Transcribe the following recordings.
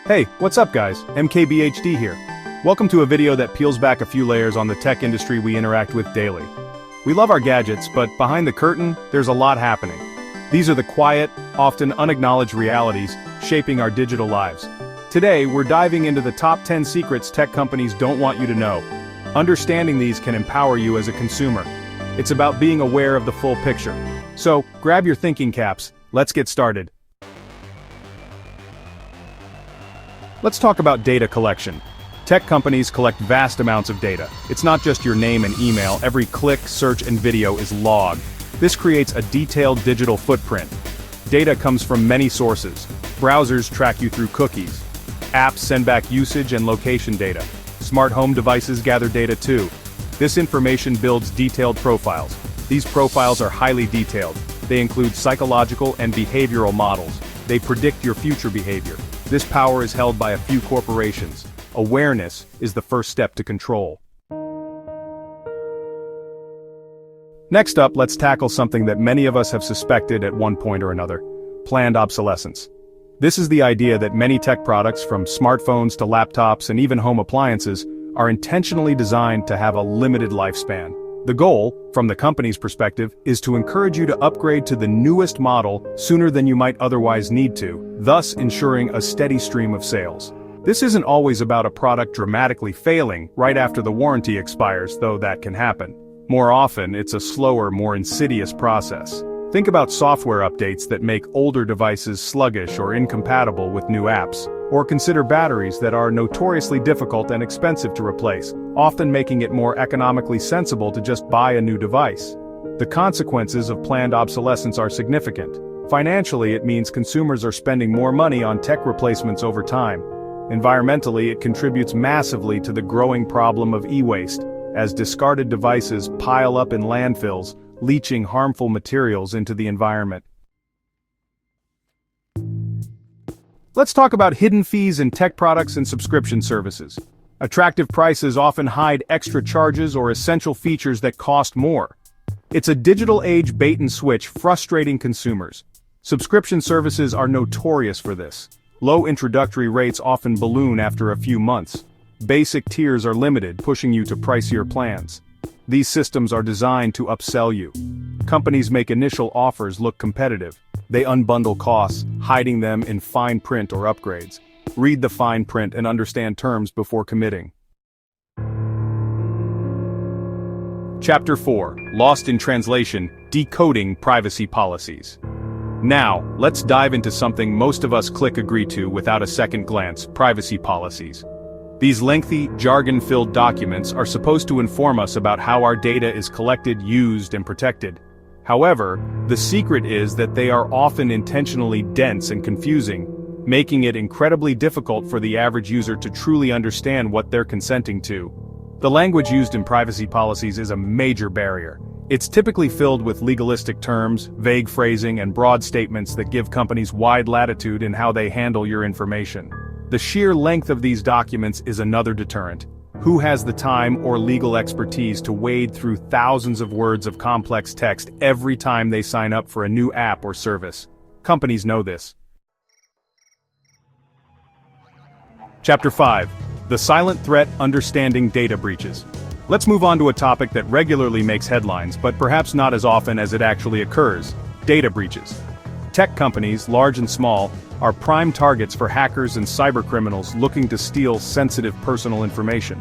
Hey, what's up guys? MKBHD here. Welcome to a video that peels back a few layers on the tech industry we interact with daily. We love our gadgets, but behind the curtain, there's a lot happening. These are the quiet, often unacknowledged realities shaping our digital lives. Today, we're diving into the top 10 secrets tech companies don't want you to know. Understanding these can empower you as a consumer. It's about being aware of the full picture. So, grab your thinking caps, let's get started. Let's talk about data collection. Tech companies collect vast amounts of data. It's not just your name and email, every click, search, and video is logged. This creates a detailed digital footprint. Data comes from many sources. Browsers track you through cookies. Apps send back usage and location data. Smart home devices gather data too. This information builds detailed profiles. These profiles are highly detailed. They include psychological and behavioral models. They predict your future behavior. This power is held by a few corporations. Awareness is the first step to control. Next up, let's tackle something that many of us have suspected at one point or another: planned obsolescence. This is the idea that many tech products, from smartphones to laptops and even home appliances, are intentionally designed to have a limited lifespan. The goal, from the company's perspective, is to encourage you to upgrade to the newest model sooner than you might otherwise need to, thus ensuring a steady stream of sales. This isn't always about a product dramatically failing right after the warranty expires, though that can happen. More often, it's a slower, more insidious process. Think about software updates that make older devices sluggish or incompatible with new apps. Or consider batteries that are notoriously difficult and expensive to replace, often making it more economically sensible to just buy a new device. The consequences of planned obsolescence are significant. Financially, it means consumers are spending more money on tech replacements over time. Environmentally, it contributes massively to the growing problem of e-waste, as discarded devices pile up in landfills, leaching harmful materials into the environment. Let's talk about hidden fees in tech products and subscription services. Attractive prices often hide extra charges or essential features that cost more. It's a digital age bait and switch, frustrating consumers. Subscription services are notorious for this. Low introductory rates often balloon after a few months. Basic tiers are limited, pushing you to pricier plans. These systems are designed to upsell you. Companies make initial offers look competitive. They unbundle costs, hiding them in fine print or upgrades. Read the fine print and understand terms before committing. Chapter 4: Lost in Translation, Decoding Privacy Policies. Now, let's dive into something most of us click agree to without a second glance: privacy policies. These lengthy, jargon-filled documents are supposed to inform us about how our data is collected, used, and protected. However, the secret is that they are often intentionally dense and confusing, making it incredibly difficult for the average user to truly understand what they're consenting to. The language used in privacy policies is a major barrier. It's typically filled with legalistic terms, vague phrasing, and broad statements that give companies wide latitude in how they handle your information. The sheer length of these documents is another deterrent. Who has the time or legal expertise to wade through thousands of words of complex text every time they sign up for a new app or service? Companies know this. Chapter 5: The Silent Threat: Understanding Data Breaches. Let's move on to a topic that regularly makes headlines, but perhaps not as often as it actually occurs: data breaches. Tech companies, large and small, are prime targets for hackers and cybercriminals looking to steal sensitive personal information.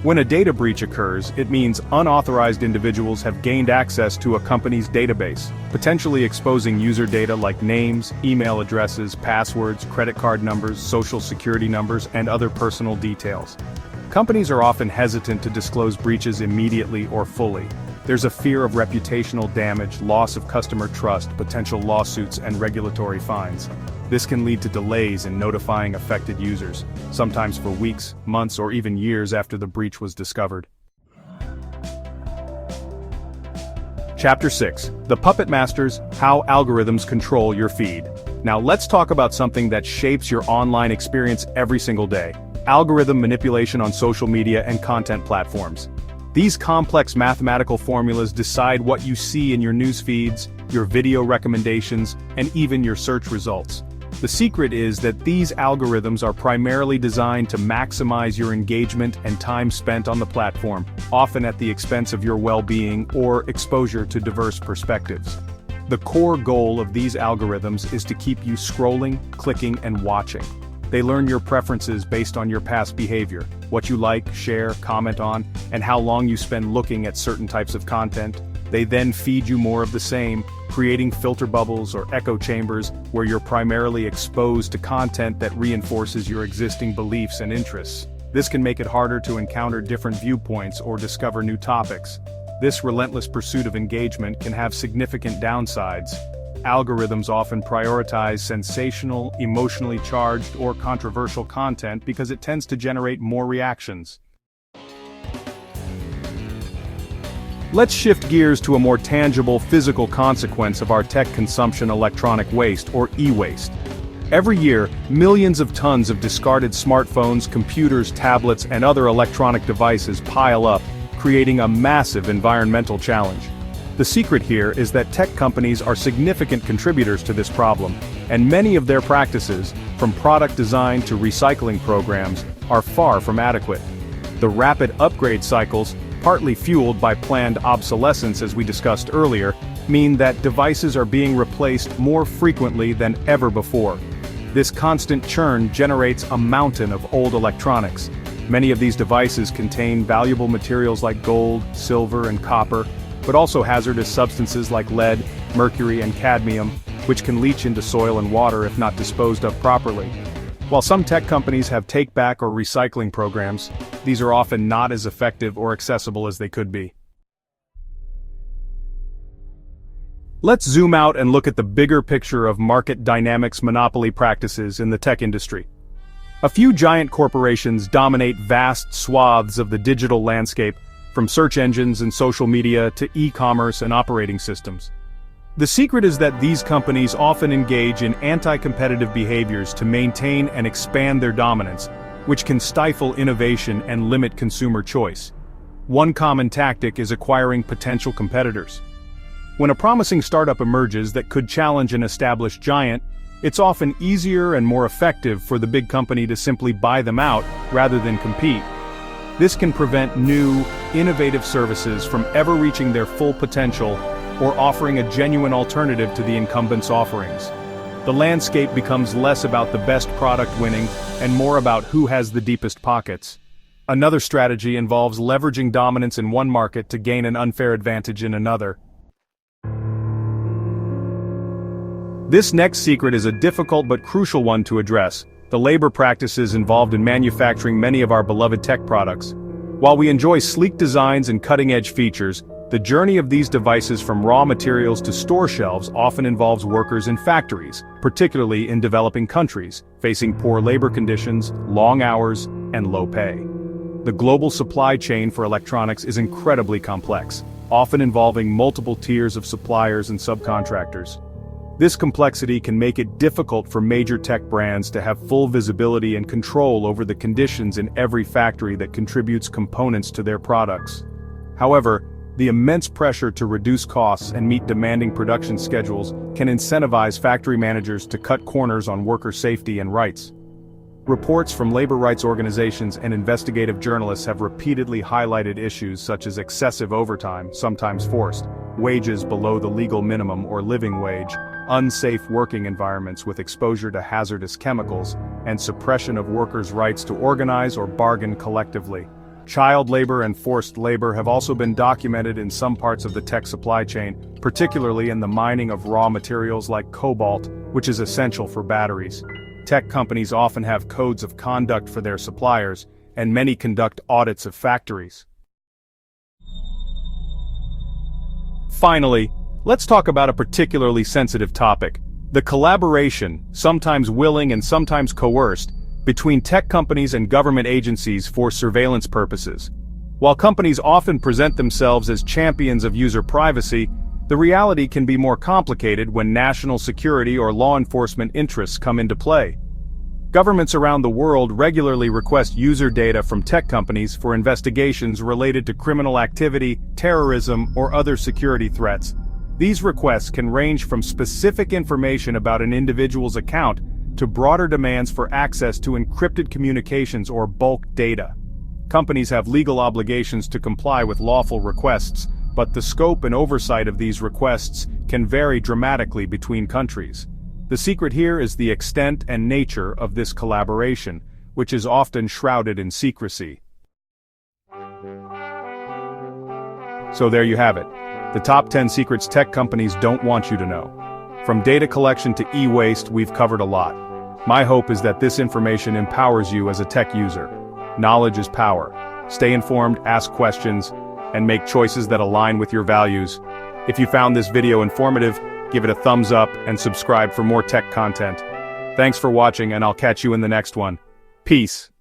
When a data breach occurs, it means unauthorized individuals have gained access to a company's database, potentially exposing user data like names, email addresses, passwords, credit card numbers, social security numbers, and other personal details. Companies are often hesitant to disclose breaches immediately or fully. There's a fear of reputational damage, loss of customer trust, potential lawsuits, and regulatory fines. This can lead to delays in notifying affected users, sometimes for weeks, months, or even years after the breach was discovered. Chapter 6: The Puppet Masters: How Algorithms Control Your Feed. Now let's talk about something that shapes your online experience every single day: algorithm manipulation on social media and content platforms. These complex mathematical formulas decide what you see in your news feeds, your video recommendations, and even your search results. The secret is that these algorithms are primarily designed to maximize your engagement and time spent on the platform, often at the expense of your well-being or exposure to diverse perspectives. The core goal of these algorithms is to keep you scrolling, clicking, and watching. They learn your preferences based on your past behavior, what you like, share, comment on, and how long you spend looking at certain types of content. They then feed you more of the same, creating filter bubbles or echo chambers where you're primarily exposed to content that reinforces your existing beliefs and interests. This can make it harder to encounter different viewpoints or discover new topics. This relentless pursuit of engagement can have significant downsides. Algorithms often prioritize sensational, emotionally charged, or controversial content because it tends to generate more reactions. Let's shift gears to a more tangible physical consequence of our tech consumption: electronic waste, or e-waste. Every year, millions of tons of discarded smartphones, computers, tablets, and other electronic devices pile up, creating a massive environmental challenge. The secret here is that tech companies are significant contributors to this problem, and many of their practices, from product design to recycling programs, are far from adequate. The rapid upgrade cycles, partly fueled by planned obsolescence as we discussed earlier, mean that devices are being replaced more frequently than ever before. This constant churn generates a mountain of old electronics. Many of these devices contain valuable materials like gold, silver, and copper, but also hazardous substances like lead, mercury, and cadmium, which can leach into soil and water if not disposed of properly. While some tech companies have take-back or recycling programs, these are often not as effective or accessible as they could be. Let's zoom out and look at the bigger picture of market dynamics monopoly practices in the tech industry. A few giant corporations dominate vast swaths of the digital landscape, from search engines and social media to e-commerce and operating systems. The secret is that these companies often engage in anti-competitive behaviors to maintain and expand their dominance, which can stifle innovation and limit consumer choice. One common tactic is acquiring potential competitors. When a promising startup emerges that could challenge an established giant, it's often easier and more effective for the big company to simply buy them out rather than compete. This can prevent new, innovative services from ever reaching their full potential or offering a genuine alternative to the incumbent's offerings. The landscape becomes less about the best product winning and more about who has the deepest pockets. Another strategy involves leveraging dominance in one market to gain an unfair advantage in another. This next secret is a difficult but crucial one to address: the labor practices involved in manufacturing many of our beloved tech products. While we enjoy sleek designs and cutting-edge features, the journey of these devices from raw materials to store shelves often involves workers in factories, particularly in developing countries, facing poor labor conditions, long hours, and low pay. The global supply chain for electronics is incredibly complex, often involving multiple tiers of suppliers and subcontractors. This complexity can make it difficult for major tech brands to have full visibility and control over the conditions in every factory that contributes components to their products. However, the immense pressure to reduce costs and meet demanding production schedules can incentivize factory managers to cut corners on worker safety and rights. Reports from labor rights organizations and investigative journalists have repeatedly highlighted issues such as excessive overtime, sometimes forced, wages below the legal minimum or living wage, unsafe working environments with exposure to hazardous chemicals, and suppression of workers' rights to organize or bargain collectively. Child labor and forced labor have also been documented in some parts of the tech supply chain, particularly in the mining of raw materials like cobalt, which is essential for batteries. Tech companies often have codes of conduct for their suppliers, and many conduct audits of factories. Finally, let's talk about a particularly sensitive topic: the collaboration, sometimes willing and sometimes coerced, between tech companies and government agencies for surveillance purposes. While companies often present themselves as champions of user privacy, the reality can be more complicated when national security or law enforcement interests come into play. Governments around the world regularly request user data from tech companies for investigations related to criminal activity, terrorism, or other security threats. These requests can range from specific information about an individual's account to broader demands for access to encrypted communications or bulk data. Companies have legal obligations to comply with lawful requests, but the scope and oversight of these requests can vary dramatically between countries. The secret here is the extent and nature of this collaboration, which is often shrouded in secrecy. So there you have it. The top 10 secrets tech companies don't want you to know. From data collection to e-waste, we've covered a lot. My hope is that this information empowers you as a tech user. Knowledge is power. Stay informed, ask questions, and make choices that align with your values. If you found this video informative, give it a thumbs up and subscribe for more tech content. Thanks for watching, and I'll catch you in the next one. Peace.